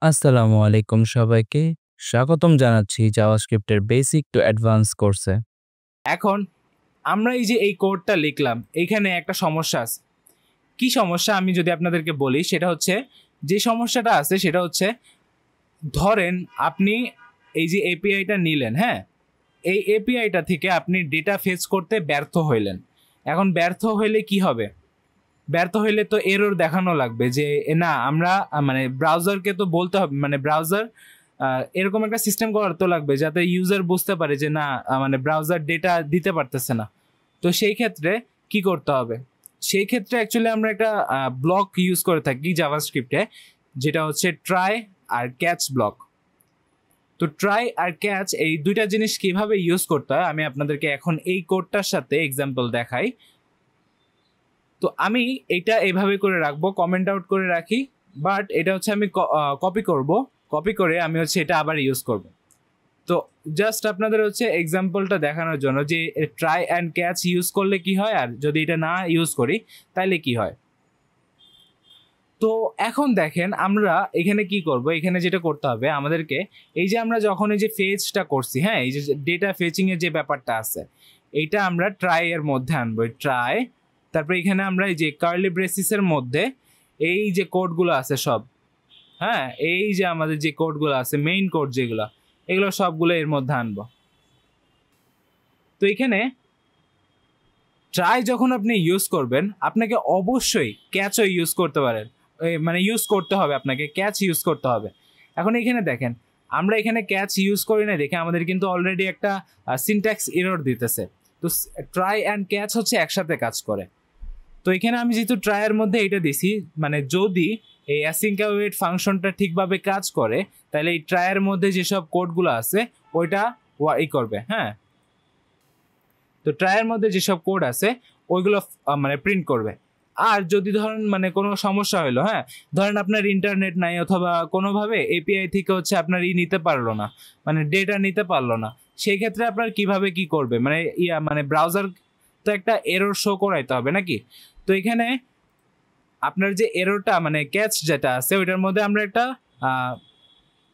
আসসালামু আলাইকুম সবাইকে। স্বাগতম জানাচ্ছি জাভাস্ক্রিপ্টের বেসিক টু অ্যাডভান্স কোর্সে। এখন আমরা এই যে এই কোডটা লিখলাম, এইখানে একটা সমস্যা আছে। কি সমস্যা আমি যদি আপনাদেরকে বলি, সেটা হচ্ছে যে সমস্যাটা আছে সেটা হচ্ছে, ধরেন আপনি এই যে এপিআইটা নিলেন, হ্যাঁ, এই এপিআইটা থেকে আপনি ডেটা ফেচ করতে ব্যর্থ হইলেন। এখন ব্যর্থ হইলে কি হবে? ব্যর্থ হইলে তো এরর দেখানো লাগবে যে না, আমরা মানে ব্রাউজারকে তো বলতে হবে, মানে ব্রাউজার এরকম একটা সিস্টেম করার তো লাগবে যাতে ইউজার বুঝতে পারে যে না, মানে ব্রাউজার ডেটা দিতে পারতেছে না। তো সেই ক্ষেত্রে কি করতে হবে? সেই ক্ষেত্রে অ্যাকচুয়ালি আমরা একটা ব্লক ইউজ করে থাকি জাভাস্ক্রিপ্টে, যেটা হচ্ছে ট্রাই আর ক্যাচ ব্লক। তো ট্রাই আর ক্যাচ এই দুইটা জিনিস কিভাবে ইউজ করতে হয় আমি আপনাদেরকে এখন এই কোডটার সাথে এক্সাম্পল দেখাই। তো আমি এটা এইভাবে করে রাখবো, কমেন্ট আউট করে রাখি, বাট এটা হচ্ছে আমি কপি করব, কপি করে আমি হচ্ছে এটা আবার ইউজ করব। তো জাস্ট আপনাদের হচ্ছে এক্সাম্পলটা দেখানোর জন্য যে ট্রাই অ্যান্ড ক্যাচ ইউজ করলে কি হয়, আর যদি এটা না ইউজ করি তাহলে কি হয়। তো এখন দেখেন আমরা এখানে কি করব, এখানে যেটা করতে হবে আমাদেরকে, এই যে আমরা যখন এই যে ফেচটা করছি, হ্যাঁ, এই যে ডেটা ফেচিং এর যে ব্যাপারটা আছে, এইটা আমরা ট্রাই এর মধ্যে আনবো, ট্রাই। তারপরে এখানে আমরা এই যে কার্লি ব্রেসিসের মধ্যে এই যে কোডগুলো আছে সব, হ্যাঁ, এই যে আমাদের যে কোডগুলো আছে মেইন কোড যেগুলো, এগুলো সবগুলো এর মধ্যে আনবো। তো এখানে ট্রাই যখন আপনি ইউজ করবেন, আপনাকে অবশ্যই ক্যাচও ইউজ করতে পারেন, মানে ইউজ করতে হবে, আপনাকে ক্যাচ ইউজ করতে হবে। এখন এখানে দেখেন, আমরা এখানে ক্যাচ ইউজ করি না দেখে আমাদের কিন্তু অলরেডি একটা সিনট্যাক্স এরর দিতেছে। তো ট্রাই অ্যান্ড ক্যাচ হচ্ছে একসাথে কাজ করে। তো এখানে আমি যেহেতু ট্রাইয়ের মধ্যে এটা দিছি, মানে যদি এই অ্যাসিঙ্ক অ্যাওয়েট ফাংশনটা ঠিকভাবে কাজ করে, তাহলে এই ট্রাইয়ের মধ্যে যেসব কোডগুলো আছে ওইটা করবে, হ্যাঁ। তো ট্রাইয়ের মধ্যে যেসব কোড আছে ওইগুলো মানে প্রিন্ট করবে। আর যদি ধরেন মানে কোনো সমস্যা হলো, হ্যাঁ, ধরেন আপনার ইন্টারনেট নাই অথবা কোনোভাবে এপিআই থেকে হচ্ছে আপনার নিতে পারলো না, মানে ডেটা নিতে পারলো না, সেই ক্ষেত্রে আপনার কিভাবে কি করবে, মানে মানে ব্রাউজার তো একটা এরর শো করাইতে হবে নাকি। তো এখানে আপনার যে এররটা মানে ক্যাচ যেটা আছে ওইটার মধ্যে আমরা একটা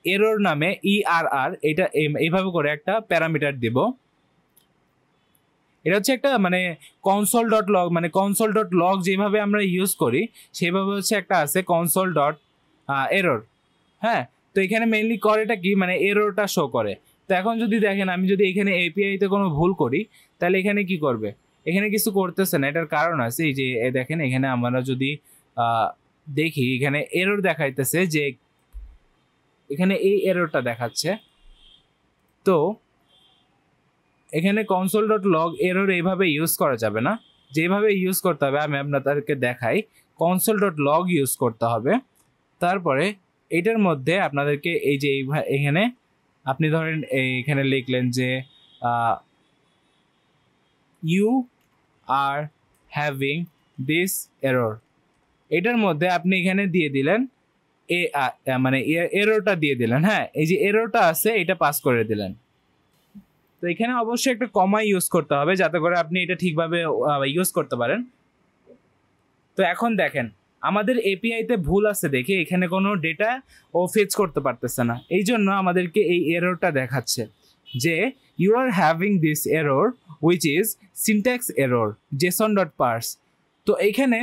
এরর নামে ERR এটা এইভাবে করে একটা প্যারামিটার দিব। এটা হচ্ছে একটা মানে কনসোল ডট লগ, মানে কনসোল ডট লগ যেভাবে আমরা ইউজ করি সেভাবে হচ্ছে একটা আছে কনসোল ডট এরর, হ্যাঁ। তো এখানে মেইনলি করেটা কি, মানে এররটা শো করে। তো এখন যদি দেখেন আমি যদি এখানে এপিআইতে কোনো ভুল করি, তাহলে এখানে কি করবে? এখানে কিছু করতেছে না, এটার কারণ আছে এই যে দেখেন এখানে আমরা যদি দেখি, এখানে এরর দেখাইতেছে যে এখানে এই এররটা দেখাচ্ছে। তো এখানে কনসোল ডট লগ এরর এইভাবে ইউজ করা যাবে না, যেভাবে ইউজ করতে হবে আমি আপনাদেরকে দেখাই। কনসোল ডট লগ ইউজ করতে হবে। তারপরে এটার মধ্যে আপনাদেরকে এই যে এখানে আপনি ধরেন এখানে লিখলেন যে you are having this error, এটার মধ্যে আপনি এখানে দিয়ে দিলেন মানে এররটা দিয়ে দিলেন, হ্যাঁ, এই যে এররটা আছে এটা পাস করে দিলেন। তো এখানে অবশ্যই একটা কমা ইউজ করতে হবে যাতে করে আপনি এটা ঠিকভাবে ইউজ করতে পারেন। তো এখন দেখেন আমাদের এপিআইতে ভুল আছে দেখে এখানে কোনো ডেটা ও ফেচ করতে পারতেছে না, এই জন্য আমাদেরকে এই এররটা দেখাচ্ছে যে you are having this error which is syntax error JSON dot parse. তো এইখানে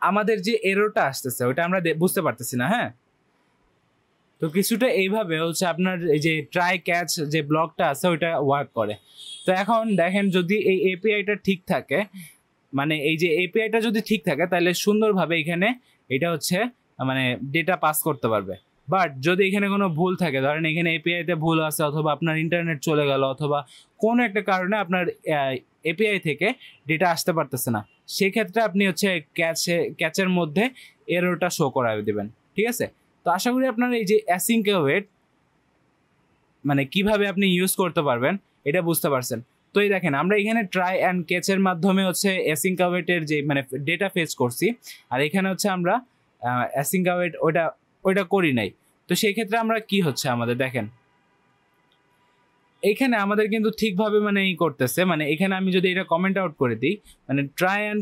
আমাদের যে এররটা আসতেছে ওটা আমরা বুঝতে পারতেছি না, হ্যাঁ। তো কিছুটা এইভাবে হচ্ছে আপনার এই যে ট্রাই ক্যাচ যে ব্লকটা আছে ওইটা ওয়ার্ক করে। তো এখন দেখেন যদি এই এপিআইটা ঠিক থাকে, মানে এই যে এপিআইটা যদি ঠিক থাকে তাহলে সুন্দরভাবে এখানে এটা হচ্ছে মানে ডেটা পাস করতে পারবে। বাট যদি এখানে কোনো ভুল থাকে, ধরেন এখানে এপিআইতে ভুল আছে অথবা আপনার ইন্টারনেট চলে গেল অথবা কোনো একটা কারণে আপনার এপিআই থেকে ডেটা আসতে পারতেছে না, সেক্ষেত্রে আপনি হচ্ছে ক্যাচের মধ্যে এররটা শো করাবে দেবেন, ঠিক আছে। তো আশা করি আপনার এই যে অ্যাসিঙ্ক অ্যাওয়েট মানে কিভাবে আপনি ইউজ করতে পারবেন এটা বুঝতে পারছেন। তো এই দেখেন আমরা এখানে ট্রাই অ্যান্ড ক্যাচের মাধ্যমে হচ্ছে অ্যাসিঙ্ক অ্যাওয়েটের যে মানে ডেটা ফেচ করছি, আর এখানে হচ্ছে আমরা অ্যাসিঙ্ক অ্যাওয়েট ওইটা করি নাই। তো সেই ক্ষেত্রে আমরা কি হচ্ছে আমাদের দেখেন এখানে আমাদের কিন্তু ঠিকভাবে মানে করতেছে, মানে এখানে আমি যদি এটা কমেন্ট আউট করে দিই, মানে ট্রাই অ্যান্ড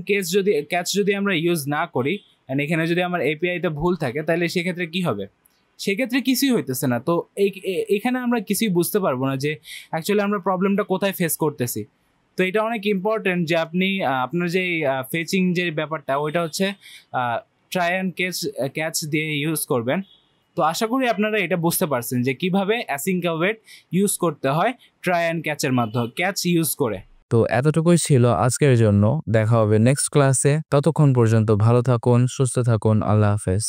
ক্যাচ যদি আমরা ইউজ না করি, অ্যান্ড এখানে যদি আমার এপিআইতে ভুল থাকে তাহলে সেক্ষেত্রে কি হবে? সেক্ষেত্রে কিছুই হইতেছে না। তো এখানে আমরা কিছুই বুঝতে পারবো না যে অ্যাকচুয়ালি আমরা প্রবলেমটা কোথায় ফেস করতেছি। তো এটা অনেক ইম্পর্টেন্ট যে আপনি আপনার যে ফেচিং যে ব্যাপারটা ওইটা হচ্ছে ট্রাই অ্যান্ড ক্যাচ দিয়ে ইউজ করবেন। তো আশা করি আপনারা এটা বুঝতে পারছেন যে কিভাবে অ্যাসিঙ্ক অ্যাওয়েট ইউজ করতে হয় ট্রাই অ্যান্ড ক্যাচের মাধ্যমে, ক্যাচ ইউজ করে। তো এতটুকুই ছিল আজকের জন্য। দেখা হবে নেক্সট ক্লাসে। ততক্ষণ পর্যন্ত ভালো থাকুন, সুস্থ থাকুন। আল্লাহ হাফেজ।